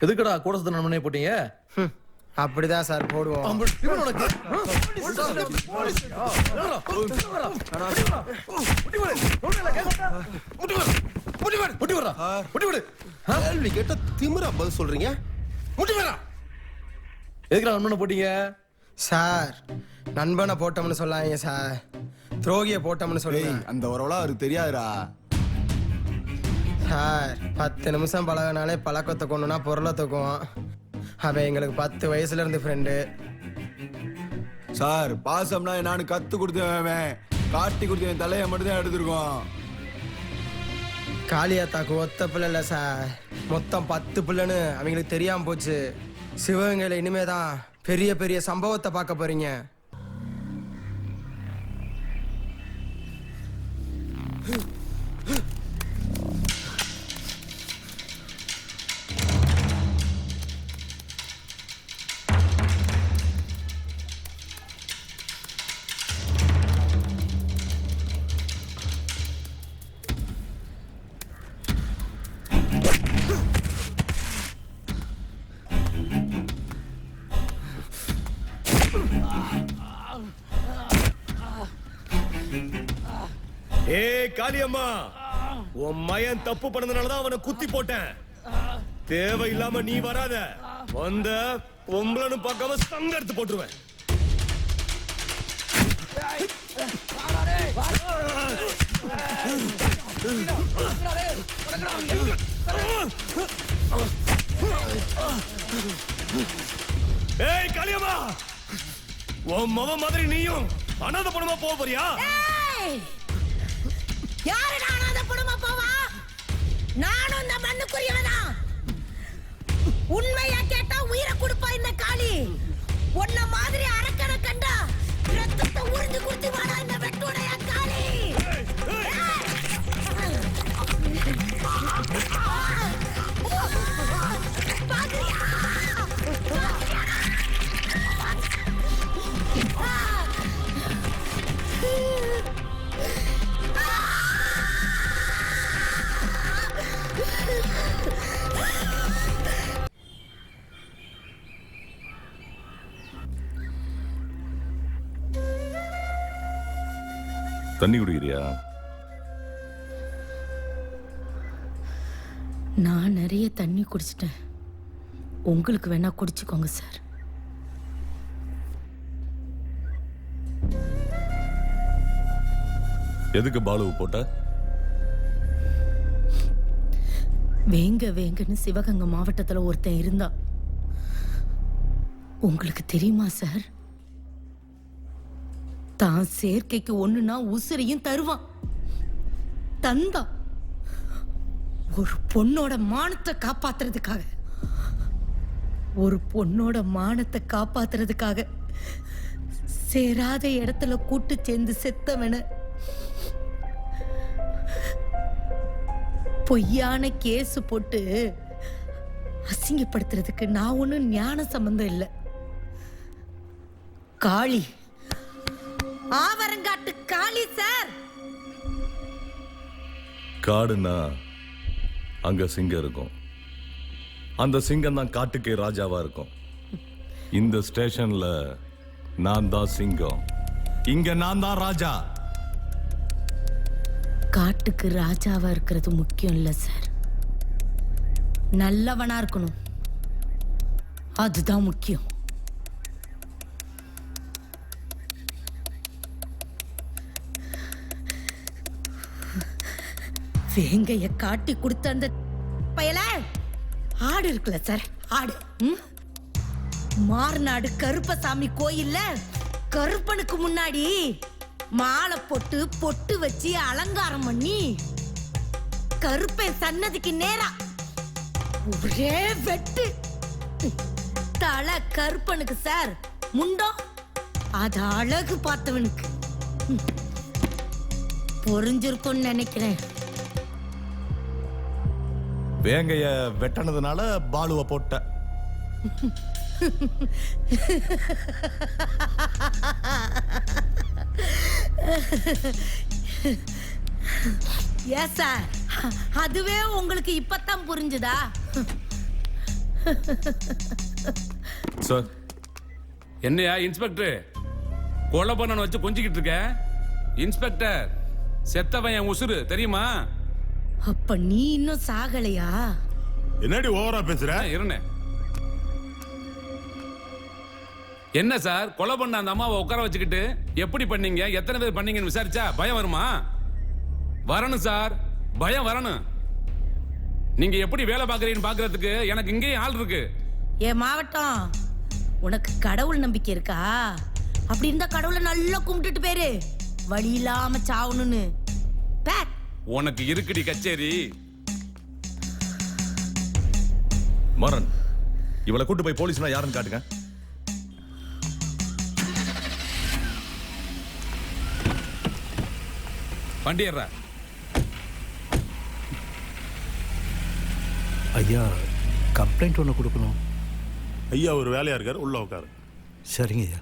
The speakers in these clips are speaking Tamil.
எதுக்குடா கூட சுத்த நண்பனே போட்டீங்க? அப்படிதான் சார் போடுவோம். கேள்வி கேட்ட திமிரா பதில் சொல்றீங்க. எதுக்குடா நண்பனை போட்டீங்க? சார் நண்பனை போட்டோம்னு சொல்லாங்க சார், துரோகிய போட்டோம்னு சொல்லுங்க. அந்த உறவுலாம் அவருக்கு தெரியாதுடா சார். 10 நிமிஷம் பழகினாலே பழக்கத்தை கொண்டுனா பொருளை தூக்குவோம். அவன் எங்களுக்கு 10 வயசுல இருந்து ஃப்ரெண்டு சார். பாசம்னா நான் கத்து கொடுத்தவன், காட்டி கொடுத்தவன் தலையை மட்டும் தான் எடுத்துருக்கோம். காளியாத்தாக்கு ஒத்த பிள்ளை இல்லை சார், மொத்தம் 10 பிள்ளைன்னு அவங்களுக்கு தெரியாம போச்சு. சிவகங்கையில் இனிமேதான் பெரிய பெரிய சம்பவத்தை பார்க்க போறீங்க. காளியம்மா, உன் மயன் தப்பு பண்ணதுனாலதான் அவனை குத்தி போட்டேன். தேவையில்லாம நீ வராத. வந்த பொம்பளன்னு பார்க்காம சங்க எடுத்து போட்டுருவேன். ஏய் காளியம்மா, உன் மவ மாதிரி நீயும் அனாத பணமா போக போறியா? யாரு அனாத பணமா போவா? நானும் இந்த மண்ணுக்குரியவதான். உண்மையா கேட்டா உயிரை கொடுப்பா இந்த காளி. உன்ன மாதிரி அரக்கனை கண்டா ரத்தத்தை உறிஞ்சு குடிச்சு வாடா இந்த வெட்டுடைய காளி. பாக்குறியா? தண்ணி குடிக்கிறியா? நான் நிறைய தண்ணி குடிச்சிட்டேன், உங்களுக்கு வேணா குடிச்சுக்கோங்க சார். எதுக்கு பாலுவை போட்ட? வேங்க வேங்கன்னு சிவகங்கை மாவட்டத்துல ஒருத்தன் இருந்தா, உங்களுக்கு தெரியுமா சார்? தான் சேர்க்கைக்கு ஒண்ணுனா உசிரையும் தருவான். தந்தா ஒரு பொண்ணோட மானத்தை காப்பாத்துறதுக்காக, ஒரு பொண்ணோட மானத்தை காப்பாத்துறதுக்காக சேராத இடத்துல கூட்டு சேர்ந்து செத்தவன பொய்யான கேஸ் போட்டு அசிங்கப்படுத்துறதுக்கு நான் ஒன்னும் ஞான சம்பந்தம் இல்லை. காளி, ஆவரங்காட்டு காளி சார். காடுனா அங்க சிங்கம் இருக்கும். அந்த சிங்கம் தான் காட்டுக்கே ராஜாவா இருக்கும். இந்த ஸ்டேஷன்ல நான் தான் சிங்கம், இங்க நான் தான் ராஜா. காட்டுக்கு ராஜாவா இருக்கிறது முக்கியம் இல்ல சார், நல்லவனா இருக்கணும், அதுதான் முக்கியம். வேங்கைய காட்டி கொடுத்த அந்த பயல ஆடு இருக்குல்ல சார், ஆடு மார்நாடு கருப்பசாமி கோயில்ல கருப்பனுக்கு முன்னாடி மாலை போட்டு பொட்டு வச்சு அலங்காரம் பண்ணி கருப்பன் சன்னதிக்கு நேரா ஒரே வெட்டு. தலை கருப்பனுக்கு சார், முண்டம் அது அழகு பார்த்தவனுக்கு புரிஞ்சிருக்கும்னு நினைக்கிறேன். வேங்கைய வெட்டனதுனால பாலுவை போட்ட. சார், அதுவே உங்களுக்கு இப்பதான் புரிஞ்சுதா? சார் என்னையா இன்ஸ்பெக்டர் கொலை பண்ணனு வச்சு கொஞ்சிக்கிட்டு இருக்க? இன்ஸ்பெக்டர், செத்தவன் என் உசுரு தெரியுமா? அப்ப நீ இன்னும் சாகலையா? என்னடி ஓவரா பேசுற? இருந்தேன். என்ன சார், கொலை பண்ண அந்த அம்மாவை உட்கார வச்சுக்கிட்டு எப்படி பண்ணீங்க, எத்தனை பேர் பண்ணீங்கன்னு விசாரிச்சா பயம் வருமா? வரணும் சார், பயம் வரணும். நீங்க எப்படி வேலை பார்க்கறீங்கன்னு பார்க்கிறதுக்கு எனக்கு இங்கேயும் ஆள் இருக்கு. ஏ மாவட்டம், உனக்கு கடவுள் நம்பிக்கை இருக்கா? அப்படி இருந்தா கடவுளை நல்லா கும்பிட்டுட்டு பேரு, வழி இல்லாம சாவணும்னு. பேக். உனக்கு இருக்குடி கச்சேரி. மரன், இவளை கூட்டு போய் போலீஸ்னா யாருன்னு காட்டுங்க. வண்டியறா. ஐயா, கம்ப்ளைண்ட் ஒன்று கொடுக்கணும். ஐயா ஒரு வேலையா இருக்காரு, உள்ள உட்காரு. சரிங்க ஐயா.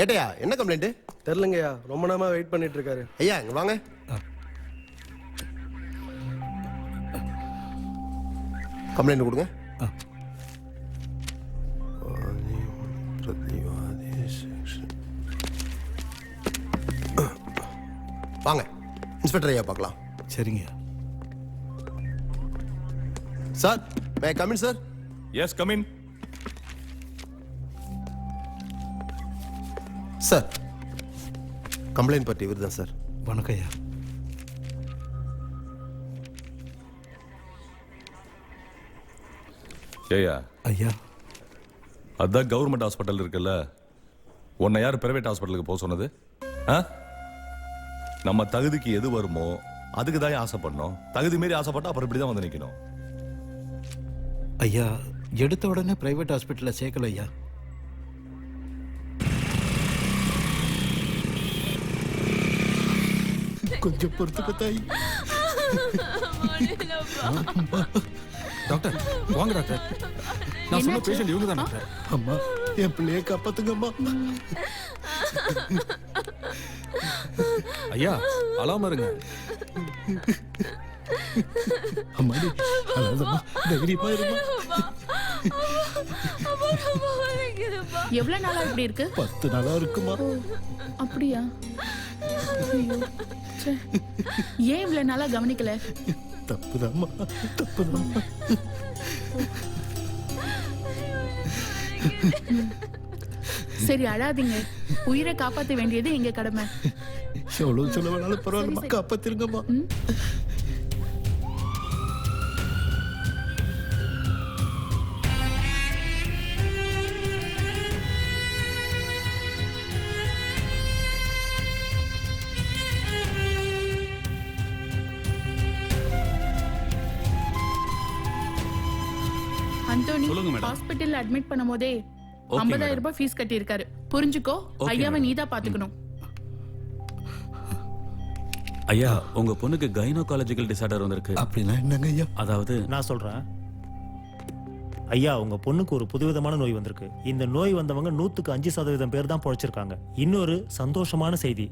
ஏட்டையா, என்ன கம்ப்ளைண்ட்? தெரிலங்கய்யா, ரொம்ப நேரமா வெயிட் பண்ணிட்டு இருக்காரு. ஐயா இங்க வாங்க. கம்ப்ளைண்ட் கொடுங்க. வாங்க இன்ஸ்பெக்டர் ஐயா பார்க்கலாம். சரிங்க. Sir, may come in sir? Yes, come in. Sir, complaint பற்றி இவர் தான் சார். வணக்கம் ஐயா. ஏயா, ஐயா, அதான் கவர்மெண்ட் ஹாஸ்பிட்டல் இருக்குல்ல, உன்னை யார் பிரைவேட் ஹாஸ்பிட்டலுக்கு போக சொன்னது? நம்ம தகுதிக்கு எது வருமோ அதுக்கு தான் ஆசைப்படணும். தகுதி மீறி ஆசைப்பட்டா அப்புறம் இப்படி தான் வந்து நிற்கணும். ஐயா, எடுத்த உடனே பிரைவேட் ஹாஸ்பிட்டலில் சேர்க்கல ஐயா. கொஞ்சம் பொறுத்துக்க தாய். டாக்டர் வாங்க டாக்டர். நான் சொன்ன பேஷண்ட் இவங்க தான் டாக்டர். அம்மா, என் பிள்ளைய காப்பாத்துங்கம்மா. ஐயா அழாம இருங்க. அம்மா, அழாதம்மா, தைரியமா இருமா. எவ்வளவு நாளா இப்படி இருக்கு? 10 நாளா இருக்குமா. அப்படியா? ஐயோ, ச்சே. ஏன் இவ்வளவு நாளா கவனிக்கல? தப்புதாம்மா, தப்புதாம்மா. சரி, அழாதீங்க. உயிரை காப்பாத்த வேண்டியது எங்க கடமை. எவ்வளவு செலவானாலும் பரவாயில்லம்மா, சரி. காப்பாத்திருங்கம்மா. அந்தோனி சொல்லுங்க மேடம். ஹாஸ்பிட்டல்ல அட்மிட் பண்ணும்போதே 50,000 ரூபாய் ஃபீஸ் கட்டி இருக்காரு. புரிஞ்சுக்கோ. ஐயாவை நீதா பாத்துக்கணும். ஐயா, உங்க பொண்ணுக்கு கைனோகாலஜிக்கல் டிசார்டர் வந்திருக்கு. அப்படின்னா என்னங்க ஐயா? அதாவது நான் சொல்றேன் ஐயா, உங்க பொண்ணுக்கு ஒரு புதுவிதமான நோய் வந்திருக்கு. இந்த நோய் வந்தவங்க 100% பேர் தான் பொழைச்சிருக்காங்க. இன்னொரு சந்தோஷமான செய்தி,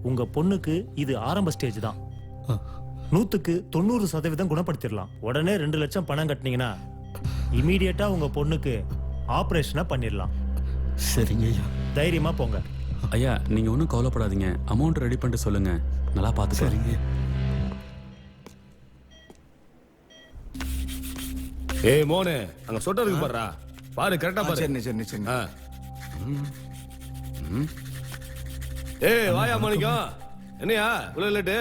உங்க பொண்ணுக்கு இது ஆரம்ப ஸ்டேஜ் தான். 100% குணப்படுத்திடலாம். உடனே 2 லட்சம் பணம் கட்டினீங்கன்னா இமீடியட்டா உங்க பொண்ணுக்கு ஆபரேஷனை பண்ணிடலாம். சரிங்க ஐயா. தைரியமா போங்க. ஐயா, நீங்க ஒன்றும் கவலைப்படாதீங்க. அமௌண்ட் ரெடி பண்ணிட்டு சொல்லுங்க, நல்லா பார்த்து. சரிங்க. ஏய் மோனே, அங்க சொட்டருக்கு பாருடா. பாரு, கரெக்டா பாரு. சரி சரி சரி. ஆ. ஏய் வாயா மாணிக்கம். என்னையா இவ்வளவு லேட்டு?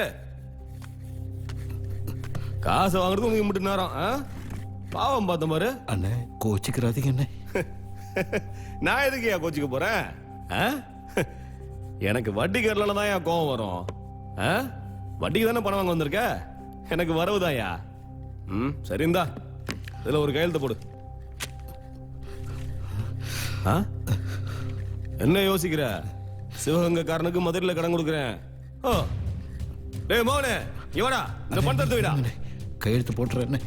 காசை வாங்குறது உங்களுக்கு மட்டும் நேரம். பாவம் பார்த்த பாரு. அண்ணே, கோச்சிக்கிறாதீங்க அண்ணே. நான் எதுக்கு ஏன் கோச்சிக்க போறேன்? எனக்கு வட்டி கரலால தான் ஏன் கோவம் வரும். வட்டிக்கு தானே பணம் வாங்க வந்திருக்க. எனக்கு வரவுதாயா. சரிந்தா இதுல ஒரு கையெழுத்து போடு. என்ன யோசிக்கிற? சிவகங்கைக்காரனுக்கு மதுரையில் கடன் கொடுக்குறேன். ஓ டேய் மோனே இவடா இந்த பணத்தை விடா. கையெழுத்து போட்டுறேன்னு.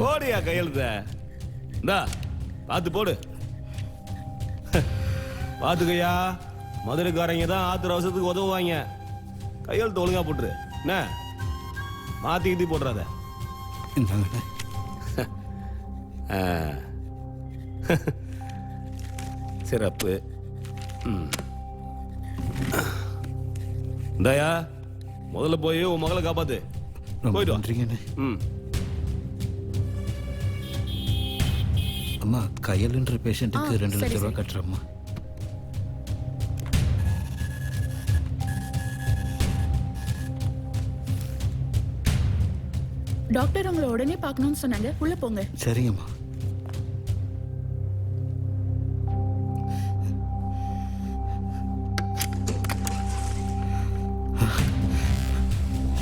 போடியா கையெழுத்த. இந்தா பார்த்து போடு. பார்த்துக்கையா, மதுரைக்காரங்க தான் ஆத்திர அவசரத்துக்கு உதவுவாங்க. கையெழுத்து ஒழுங்கா போட்டுரு. என்ன மாத்தி கித்தி போடுறாத. சிறப்பு. இந்தாயா முதல்ல போய் உன் மகளை காப்பாத்து. போயிட்டு நன்றிங்கண்ணே. ம். அம்மா கையல்ன்ற பேஷண்ட்டுக்கு 2 லட்சம் ரூபாய் கட்டுறம்மா. டாக்டர் உங்களை உடனே பார்க்கணும்னு சொன்னாங்க. உள்ள போங்க. சரிங்கம்மா.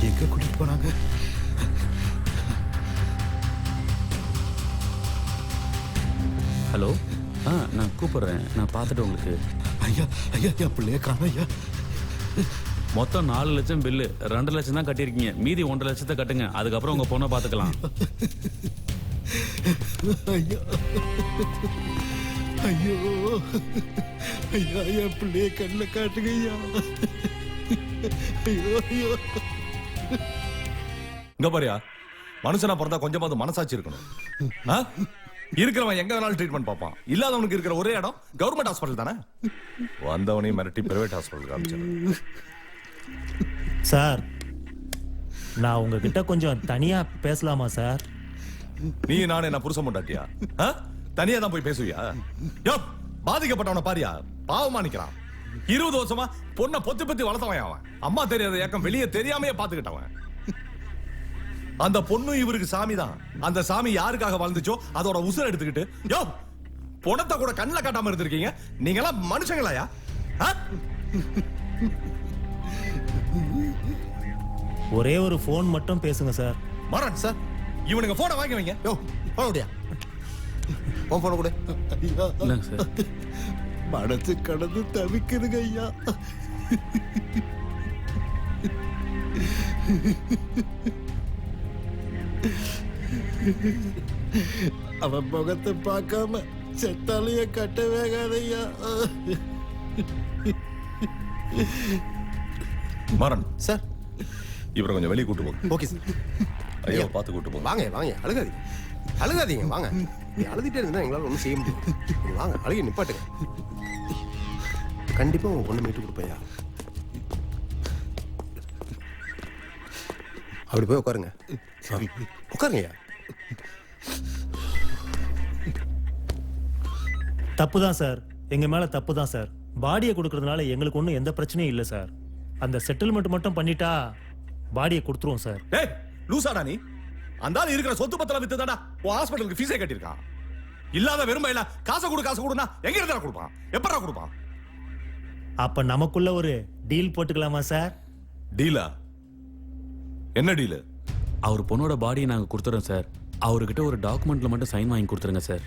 எங்க கூட்டிட்டு போனாங்க? ஹலோ, நான் கூப்பிடுறேன். நான் பார்த்துட்டு உங்களுக்கு. ஐயா ஐயா என் பிள்ளைய காணோம் ஐயா. மொத்தம் 4 லட்சம் பில்லு. 2 லட்சம் தான் கட்டியிருக்கீங்க. மீதி 1.5 லட்சத்தை கட்டுங்க. அதுக்கப்புறம் உங்க பொண்ணை பார்த்துக்கலாம். ஐயா ஐயோ ஐயா என் பிள்ளைய கண்ணில் காட்டுங்க ஐயா. ஐயோ ஐயோ. இங்க பாரியா, மனுஷனா பிறந்தா கொஞ்சமாவது மனசாட்சி இருக்கணும். இருக்கிறவன் எங்க வேணாலும் ட்ரீட்மெண்ட் பார்ப்பான். இல்லாதவனுக்கு இருக்கிற ஒரே இடம் கவர்மெண்ட் ஹாஸ்பிட்டல் தானே. வந்தவனையும் மிரட்டி பிரைவேட் ஹாஸ்பிட்டல் காமிச்சிடு. சார், நான் உங்ககிட்ட கொஞ்சம் தனியா பேசலாமா சார்? நீ நானே என்ன புருஷன் முண்டாட்டியா? தனியா தான் போய் பேசுவியா? யோ, பாதிக்கப்பட்டவனை பாரியா, பாவமா நிக்கிறான். 20 வருஷமா பொண்ணை பொத்தி பொத்தி வளர்த்தவன் அவன். அம்மா தெரியாத ஏக்கம் வெளியே தெரியாமையே பாத்துக்கிட்டவன். அந்த பொண்ணு இவருக்கு சாமி தான். அந்த சாமி யாருக்காக வாழ்ந்துச்சோ அதோட உசுர எடுத்துக்கிட்டு யோ பொணத்தை கூட கண்ணில் காட்டாம இருந்திருக்கீங்க. நீங்க எல்லாம் மனுஷங்களாயா? ஒரே ஒரு போன் மட்டும் பேசுங்க சார். மரண் சார், இவனுங்க போனை வாங்கி வைங்க. யோ போனடியா, உன் போன கூட. இல்லைங்க சார், மனசு கடந்து தவிக்குதுங்க ஐயா. அவன் முகத்தை பார்க்காம செத்தாலைய கட்ட வேகாதையா. மரண் சார், இவரை கொஞ்சம் வெளியே கூட்டு போங்க. Okay sir. ஐயோ பார்த்து கூட்டு போங்க. வாங்க வாங்க, அழுகாதீங்க அழுகாதீங்க, வாங்க. நீ அழுதுட்டே இருந்தா எங்களால் ஒன்றும் செய்ய முடியாது. வாங்க, அழுகி நிப்பாட்டுங்க. கண்டிப்பா உங்க பொண்ணு மீட்டு கொடுப்பையா. அப்படி போய் உட்காருங்க. உட்காருங்கய்யா. தப்பு தான் சார், எங்க மேல தப்பு தான் சார். பாடியை கொடுக்கறதுனால எங்களுக்கு ஒன்றும் எந்த பிரச்சனையும் இல்லை சார். அந்த செட்டில்மெண்ட் மட்டும் பண்ணிட்டா பாடியை கொடுத்துருவோம் சார். ஏய் லூசாடா நீ? அந்த ஆளு இருக்கிற சொத்து பத்திரம் வித்து தாடா உன் ஹாஸ்பிட்டலுக்கு ஃபீஸே கட்டியிருக்கான். இல்லாத வெறுமையில காசை கொடுனா எங்க இருந்தா கொடுப்பான்? எப்படா கொடுப்பான்? அப்ப நமக்குள்ள ஒரு டீல் போட்டுக்கலாமா சார்? டீலா? என்ன டீலு? அவர் பொண்ணோட பாடியை நாங்க கொடுத்துறோம் சார். அவர்கிட்ட ஒரு டாக்குமெண்ட்ல மட்டும் சைன் வாங்கி கொடுத்துருங்க சார்.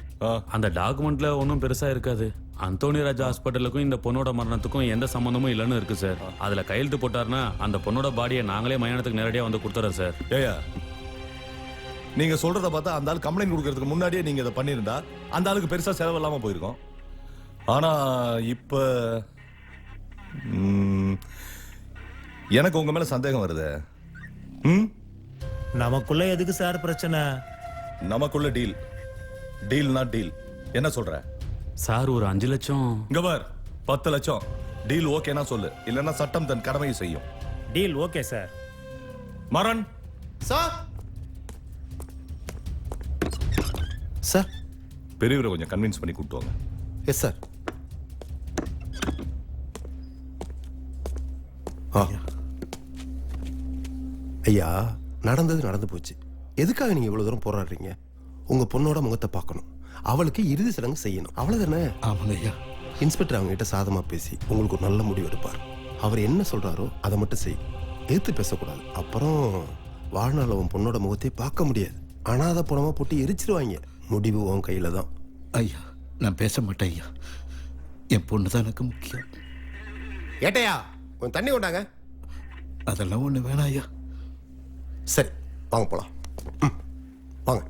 அந்த டாக்குமெண்ட்ல ஒன்றும் பெருசா இருக்காது. அந்தோனி ராஜா ஹாஸ்பிட்டலுக்கும் இந்த பொண்ணோட மரணத்துக்கும் எந்த சம்பந்தமும் இல்லைன்னு இருக்கு சார். அதுல கையெழுத்து போட்டாருன்னா அந்த பொண்ணோட பாடியை நாங்களே மயானத்துக்கு நேரடியா வந்து கொடுத்துறோம் சார். ஏயா, நீங்க சொல்றத பார்த்தா அந்த ஆள் கம்ப்ளைண்ட் கொடுக்கறதுக்கு முன்னாடியே நீங்க இதை பண்ணியிருந்தா அந்த ஆளுக்கு பெருசா செலவு இல்லாம போயிருக்கும். ஆனா இப்ப எனக்கு உங்க மேல சந்தேகம் வருது. நமக்குள்ள எதுக்கு சார் பிரச்சனை? நமக்குள்ள டீல். டீல்னா டீல். என்ன சொல்ற சார்? ஒரு 5 லட்சம். இங்க பார், 10 லட்சம். டீல் ஓகேனா சொல்லு, இல்லன்னா சட்டம் தன் கடமையை செய்யும். Deal okay sir. மரண் சார். சார், பெரியவரை கொஞ்சம் கன்வின்ஸ் பண்ணி கூப்பிட்டு வாங்க. Yes sir. ஐயா, நடந்தது நடந்து போச்சு. எதுக்காக நீங்க இவ்வளவு தூரம் போராடுறீங்க? உங்க பொண்ணோட முகத்தை பார்க்கணும், அவளுக்கு இறுதி சடங்கு செய்யணும், அவ்வளவுதானே? ஆமாங்க ஐயா. இன்ஸ்பெக்டர் அவங்க கிட்ட சாதமா பேசி உங்களுக்கு ஒரு நல்ல முடிவு எடுப்பார். அவர் என்ன சொல்றாரோ அதை மட்டும் செய், எதிர்த்து பேசக்கூடாது. அப்புறம் வாழ்நாள் உன் பொண்ணோட முகத்தை பார்க்க முடியாது. அனாதை பணமா போட்டு எரிச்சிருவாங்க. முடிவு உன் கையில தான். ஐயா, நான் பேச மாட்டேன் ஐயா. என் பொண்ணு தான் எனக்கு முக்கியம். ஏட்டையா கொஞ்சம் தண்ணி கொண்டாங்க. அதெல்லாம் ஒண்ணு வேணாம் ஐயா. சரி வாங்க போலாம். வாங்க.